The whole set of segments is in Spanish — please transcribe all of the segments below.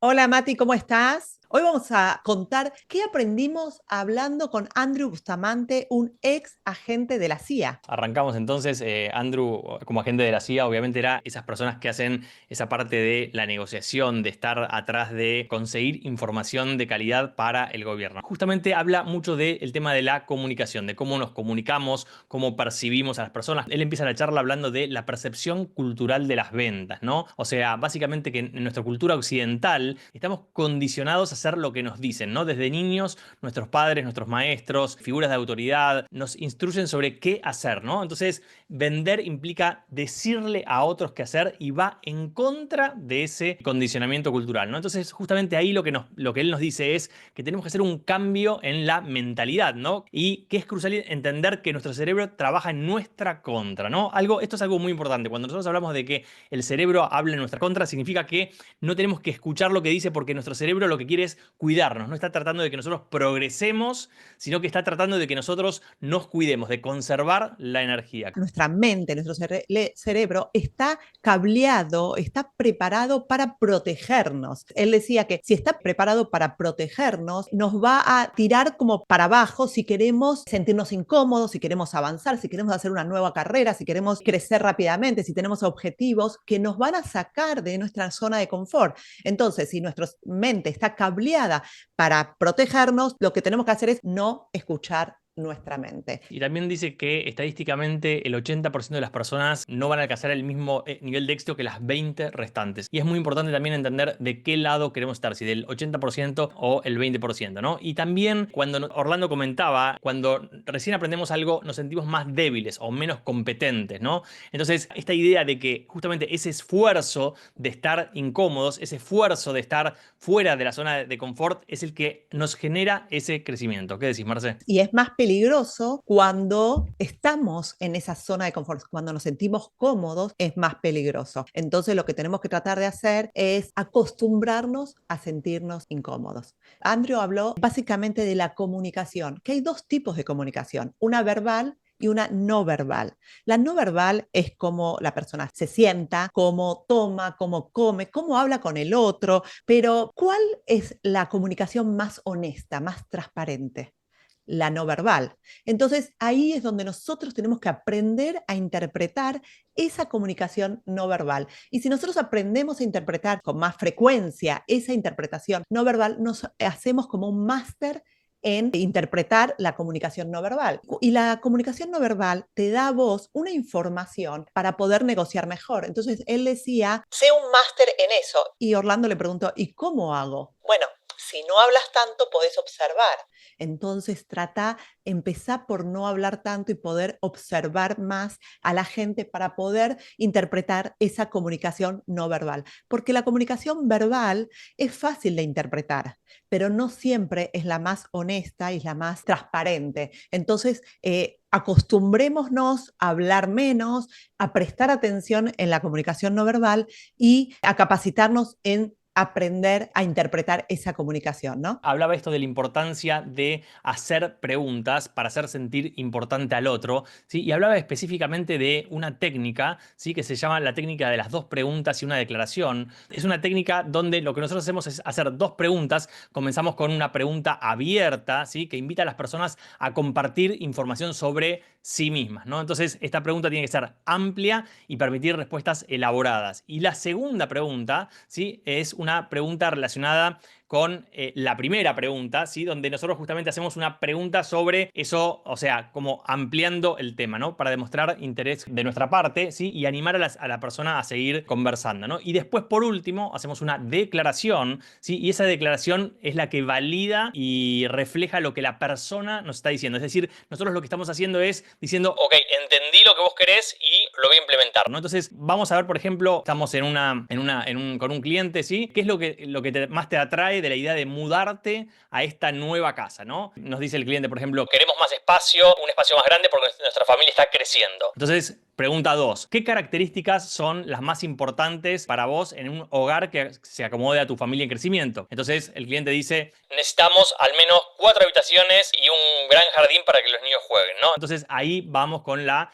Hola Mati, ¿cómo estás? Hoy vamos a contar qué aprendimos hablando con Andrew Bustamante, un ex agente de la CIA. Arrancamos entonces, Andrew, como agente de la CIA, obviamente era esas personas que hacen esa parte de la negociación, de estar atrás de conseguir información de calidad para el gobierno. Justamente habla mucho del tema de la comunicación, de cómo nos comunicamos, cómo percibimos a las personas. Él empieza la charla hablando de la percepción cultural de las ventas, ¿no? O sea, básicamente que en nuestra cultura occidental estamos condicionados a hacer lo que nos dicen, ¿no? Desde niños, nuestros padres, nuestros maestros, figuras de autoridad, nos instruyen sobre qué hacer, ¿no? Entonces, vender implica decirle a otros qué hacer y va en contra de ese condicionamiento cultural, ¿no? Entonces, justamente ahí lo que él nos dice es que tenemos que hacer un cambio en la mentalidad, ¿no? Y que es crucial entender que nuestro cerebro trabaja en nuestra contra, ¿no? Esto es algo muy importante. Cuando nosotros hablamos de que el cerebro habla en nuestra contra, significa que no tenemos que escuchar lo que dice porque nuestro cerebro lo que quiere es cuidarnos, no está tratando de que nosotros progresemos, sino que está tratando de que nosotros nos cuidemos, de conservar la energía. Nuestra mente, nuestro cerebro está cableado, está preparado para protegernos. Él decía que si está preparado para protegernos, nos va a tirar como para abajo si queremos sentirnos incómodos, si queremos avanzar, si queremos hacer una nueva carrera, si queremos crecer rápidamente, si tenemos objetivos que nos van a sacar de nuestra zona de confort. Entonces, si nuestra mente está cableada para protegernos, lo que tenemos que hacer es no escuchar nuestra mente. Y también dice que estadísticamente el 80% de las personas no van a alcanzar el mismo nivel de éxito que las 20 restantes. Y es muy importante también entender de qué lado queremos estar, si del 80% o el 20%, ¿no? Y también cuando Orlando comentaba, cuando recién aprendemos algo nos sentimos más débiles o menos competentes, ¿no? Entonces, esta idea de que justamente ese esfuerzo de estar incómodos, ese esfuerzo de estar fuera de la zona de confort es el que nos genera ese crecimiento. ¿Qué decís, Marce? Y es más peligroso cuando estamos en esa zona de confort, cuando nos sentimos cómodos, es más peligroso. Entonces lo que tenemos que tratar de hacer es acostumbrarnos a sentirnos incómodos. Andrew habló básicamente de la comunicación, que hay dos tipos de comunicación, una verbal y una no verbal. La no verbal es cómo la persona se sienta, cómo toma, cómo come, cómo habla con el otro, pero ¿cuál es la comunicación más honesta, más transparente? La no verbal. Entonces, ahí es donde nosotros tenemos que aprender a interpretar esa comunicación no verbal. Y si nosotros aprendemos a interpretar con más frecuencia esa interpretación no verbal, nos hacemos como un máster en interpretar la comunicación no verbal. Y la comunicación no verbal te da a vos una información para poder negociar mejor. Entonces, él decía, sé un máster en eso. Y Orlando le preguntó, ¿y cómo hago? Bueno, si no hablas tanto, podés observar. Entonces trata, empezar por no hablar tanto y poder observar más a la gente para poder interpretar esa comunicación no verbal. Porque la comunicación verbal es fácil de interpretar, pero no siempre es la más honesta y la más transparente. Entonces, acostumbrémonos a hablar menos, a prestar atención en la comunicación no verbal y a capacitarnos en aprender a interpretar esa comunicación, ¿no? Hablaba esto de la importancia de hacer preguntas para hacer sentir importante al otro, ¿sí? Y hablaba específicamente de una técnica, ¿sí? Que se llama la técnica de las dos preguntas y una declaración. Es una técnica donde lo que nosotros hacemos es hacer dos preguntas. Comenzamos con una pregunta abierta, ¿sí? Que invita a las personas a compartir información sobre sí mismas, ¿no? Entonces, esta pregunta tiene que ser amplia y permitir respuestas elaboradas. Y la segunda pregunta, ¿sí? Es una pregunta relacionada con la primera pregunta, ¿sí? Donde nosotros justamente hacemos una pregunta sobre eso, o sea, como ampliando el tema, ¿no? Para demostrar interés de nuestra parte, ¿sí? Y animar a la persona a seguir conversando, ¿no? Y después, por último, hacemos una declaración, ¿sí? Y esa declaración es la que valida y refleja lo que la persona nos está diciendo. Es decir, nosotros lo que estamos haciendo es diciendo, ok, entendí lo que vos querés y lo voy a implementar, ¿no? Entonces, vamos a ver, por ejemplo, estamos con un cliente, ¿sí? ¿Qué es lo que más te atrae de la idea de mudarte a esta nueva casa, ¿no? Nos dice el cliente, por ejemplo, queremos más espacio, un espacio más grande porque nuestra familia está creciendo. Entonces, Pregunta 2. ¿Qué características son las más importantes para vos en un hogar que se acomode a tu familia en crecimiento? Entonces el cliente dice, necesitamos al menos 4 habitaciones y un gran jardín para que los niños jueguen, ¿no? Entonces ahí vamos con la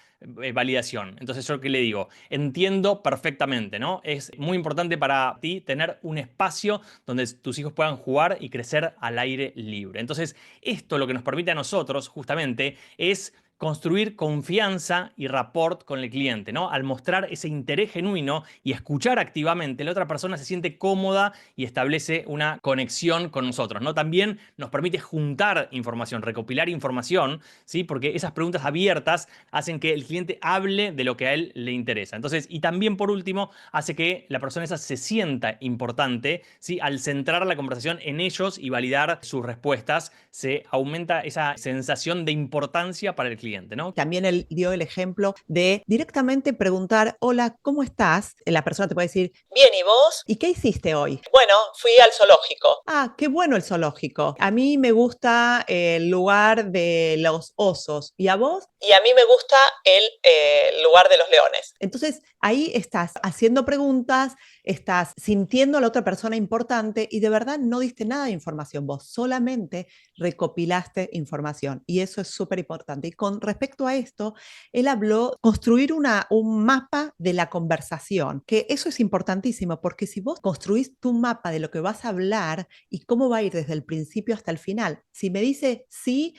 validación. Entonces yo qué le digo, entiendo perfectamente, ¿no? Es muy importante para ti tener un espacio donde tus hijos puedan jugar y crecer al aire libre. Entonces esto lo que nos permite a nosotros justamente es construir confianza y rapport con el cliente, ¿no? Al mostrar ese interés genuino y escuchar activamente, la otra persona se siente cómoda y establece una conexión con nosotros, ¿no? También nos permite juntar información, recopilar información, ¿sí? Porque esas preguntas abiertas hacen que el cliente hable de lo que a él le interesa. Entonces, y también por último, hace que la persona esa se sienta importante, ¿sí? Al centrar la conversación en ellos y validar sus respuestas, se aumenta esa sensación de importancia para el cliente, ¿no? También él dio el ejemplo de directamente preguntar, hola, ¿cómo estás? La persona te puede decir, bien, ¿y vos? ¿Y qué hiciste hoy? Bueno, fui al zoológico. Ah, qué bueno el zoológico. A mí me gusta el lugar de los osos. ¿Y a vos? Y a mí me gusta el lugar de los leones. Entonces, ahí estás haciendo preguntas, estás sintiendo a la otra persona importante y de verdad no diste nada de información vos, solamente recopilaste información y eso es súper importante. Y con respecto a esto, él habló construir un mapa de la conversación, que eso es importantísimo porque si vos construís tu mapa de lo que vas a hablar y cómo va a ir desde el principio hasta el final, si me dice sí,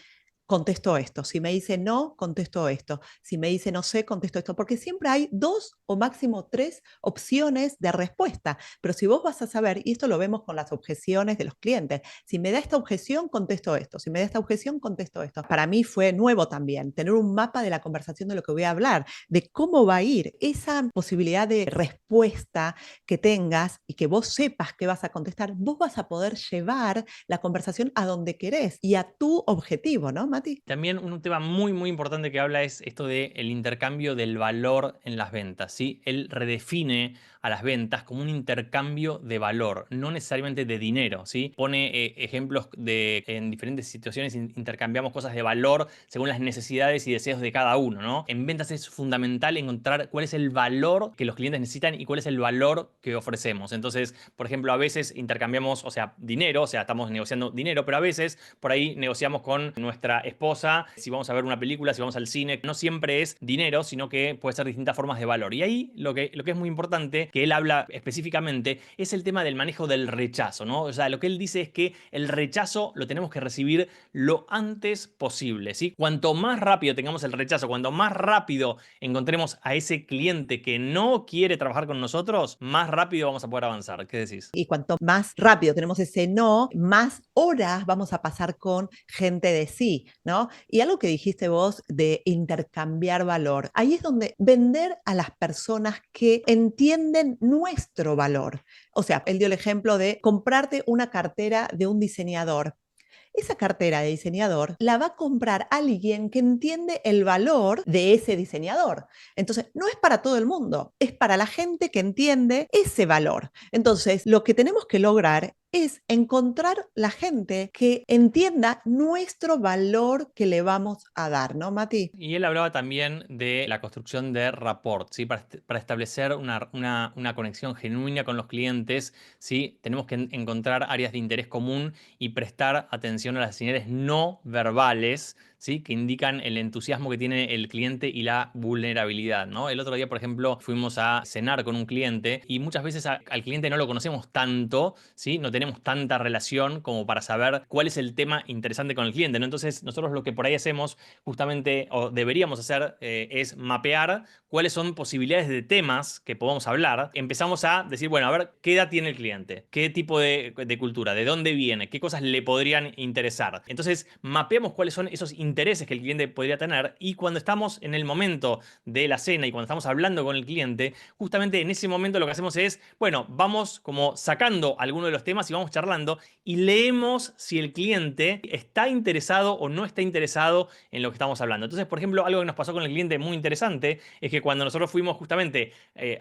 contesto esto, si me dice no, contesto esto, si me dice no sé, contesto esto, porque siempre hay 2 o máximo 3 opciones de respuesta, pero si vos vas a saber, y esto lo vemos con las objeciones de los clientes, si me da esta objeción, contesto esto, si me da esta objeción, contesto esto. Para mí fue nuevo también tener un mapa de la conversación de lo que voy a hablar, de cómo va a ir esa posibilidad de respuesta que tengas y que vos sepas que vas a contestar, vos vas a poder llevar la conversación a donde querés y a tu objetivo, ¿no, Mati? También un tema muy, muy importante que habla es esto del intercambio del valor en las ventas, ¿sí? Él redefine a las ventas como un intercambio de valor, no necesariamente de dinero, ¿sí? Pone ejemplos de en diferentes situaciones intercambiamos cosas de valor según las necesidades y deseos de cada uno, ¿no? En ventas es fundamental encontrar cuál es el valor que los clientes necesitan y cuál es el valor que ofrecemos. Entonces, por ejemplo, a veces intercambiamos, o sea, dinero, o sea, estamos negociando dinero, pero a veces por ahí negociamos con nuestra esposa si vamos a ver una película, si vamos al cine. No siempre es dinero, sino que puede ser distintas formas de valor. Y ahí lo que es muy importante, que él habla específicamente, es el tema del manejo del rechazo, ¿no? O sea, lo que él dice es que el rechazo lo tenemos que recibir lo antes posible, ¿sí? Cuanto más rápido tengamos el rechazo, cuanto más rápido encontremos a ese cliente que no quiere trabajar con nosotros, más rápido vamos a poder avanzar. ¿Qué decís? Y cuanto más rápido tenemos ese no, más horas vamos a pasar con gente de sí, ¿no? Y algo que dijiste vos de intercambiar valor, ahí es donde vender a las personas que entienden nuestro valor. O sea, él dio el ejemplo de comprarte una cartera de un diseñador. Esa cartera de diseñador la va a comprar alguien que entiende el valor de ese diseñador. Entonces, no es para todo el mundo, es para la gente que entiende ese valor. Entonces, lo que tenemos que lograr es encontrar la gente que entienda nuestro valor que le vamos a dar, ¿no, Mati? Y él hablaba también de la construcción de rapport, ¿sí? Para establecer una conexión genuina con los clientes, ¿sí? Tenemos que encontrar áreas de interés común y prestar atención a las señales no verbales, ¿sí? Que indican el entusiasmo que tiene el cliente y la vulnerabilidad, ¿no? El otro día, por ejemplo, fuimos a cenar con un cliente y muchas veces al cliente no lo conocemos tanto, ¿sí? No tenemos tanta relación como para saber cuál es el tema interesante con el cliente, ¿no? Entonces, nosotros lo que por ahí hacemos justamente, o deberíamos hacer, es mapear cuáles son posibilidades de temas que podamos hablar. Empezamos a decir, bueno, a ver, ¿qué edad tiene el cliente? ¿Qué tipo de cultura? ¿De dónde viene? ¿Qué cosas le podrían interesar? Entonces, mapeamos cuáles son esos intereses que el cliente podría tener y cuando estamos en el momento de la cena y cuando estamos hablando con el cliente, justamente en ese momento lo que hacemos es, bueno, vamos como sacando algunos de los temas y vamos charlando y leemos si el cliente está interesado o no está interesado en lo que estamos hablando. Entonces, por ejemplo, algo que nos pasó con el cliente muy interesante es que cuando nosotros fuimos justamente,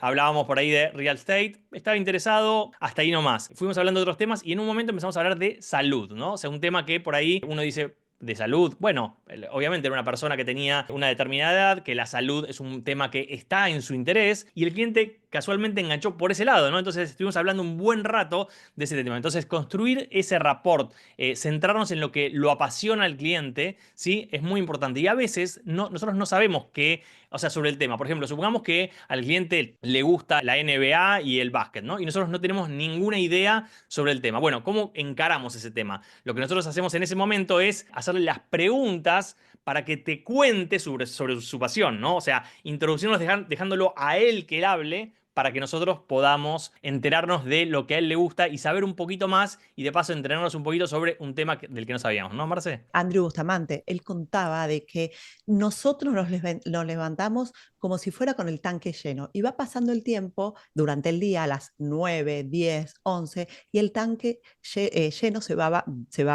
hablábamos por ahí de real estate, estaba interesado, hasta ahí nomás. Fuimos hablando de otros temas y en un momento empezamos a hablar de salud, ¿no? O sea, un tema que por ahí uno dice, de salud. Bueno, obviamente era una persona que tenía una determinada edad, que la salud es un tema que está en su interés y el cliente casualmente enganchó por ese lado, ¿no? Entonces estuvimos hablando un buen rato de ese tema. Entonces construir ese rapport, centrarnos en lo que lo apasiona al cliente, ¿sí? Es muy importante. Y a veces nosotros no sabemos qué, o sea, sobre el tema. Por ejemplo, supongamos que al cliente le gusta la NBA y el básquet, ¿no? Y nosotros no tenemos ninguna idea sobre el tema. Bueno, ¿cómo encaramos ese tema? Lo que nosotros hacemos en ese momento es hacerle las preguntas para que te cuente sobre su pasión, ¿no? O sea, introducirnos dejándolo a él que él hable para que nosotros podamos enterarnos de lo que a él le gusta y saber un poquito más y de paso entrenarnos un poquito sobre un tema del que no sabíamos, ¿no, Marce? Andrew Bustamante, él contaba de que nosotros nos levantamos como si fuera con el tanque lleno y va pasando el tiempo durante el día a las 9, 10, 11 y el tanque lleno se va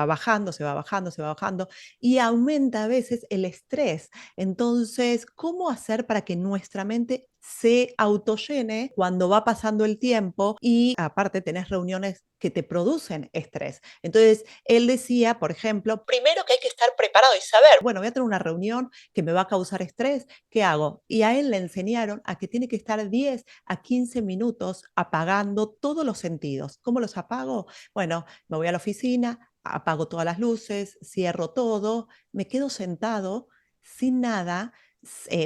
bajando, se va bajando, se va bajando y aumenta a veces el estrés. Entonces, ¿cómo hacer para que nuestra mente se autollene cuando va pasando el tiempo y aparte tenés reuniones que te producen estrés? Entonces, él decía, por ejemplo, primero que hay que estar preparado y saber, bueno, voy a tener una reunión que me va a causar estrés, ¿qué hago? Y a él le enseñaron a que tiene que estar 10 a 15 minutos apagando todos los sentidos. ¿Cómo los apago? Bueno, me voy a la oficina, apago todas las luces, cierro todo, me quedo sentado sin nada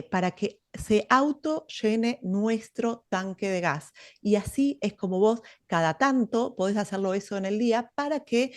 para que se auto llene nuestro tanque de gas. Y así es como vos cada tanto podés hacerlo eso en el día para que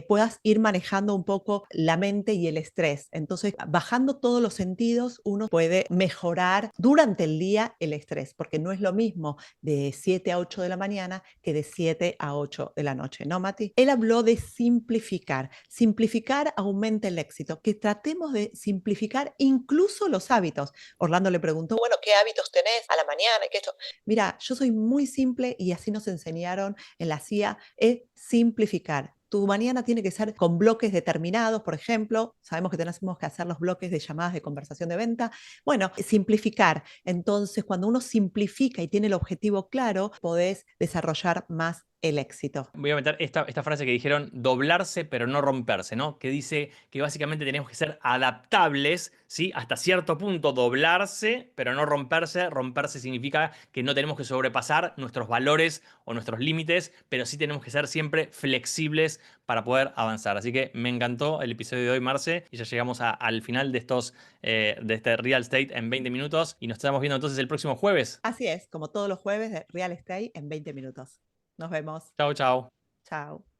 puedas ir manejando un poco la mente y el estrés. Entonces, bajando todos los sentidos, uno puede mejorar durante el día el estrés, porque no es lo mismo de 7 a 8 de la mañana que de 7 a 8 de la noche, ¿no, Mati? Él habló de simplificar. Simplificar aumenta el éxito, que tratemos de simplificar incluso los hábitos. Orlando le preguntó, bueno, ¿qué hábitos tenés a la mañana? ¿Qué esto? Mira, yo soy muy simple y así nos enseñaron en la CIA, es simplificar. Tu mañana tiene que ser con bloques determinados, por ejemplo, sabemos que tenemos que hacer los bloques de llamadas de conversación de venta. Bueno, simplificar. Entonces, cuando uno simplifica y tiene el objetivo claro, podés desarrollar más el éxito. Voy a meter esta frase que dijeron, doblarse pero no romperse, ¿no? Que dice que básicamente tenemos que ser adaptables, ¿sí? Hasta cierto punto doblarse pero no romperse. Romperse significa que no tenemos que sobrepasar nuestros valores o nuestros límites, pero sí tenemos que ser siempre flexibles para poder avanzar. Así que me encantó el episodio de hoy, Marce, y ya llegamos al final de este Real Estate en 20 minutos y nos estamos viendo entonces el próximo jueves. Así es, como todos los jueves de Real Estate en 20 minutos. Nos vemos. Chao, chao. Chao.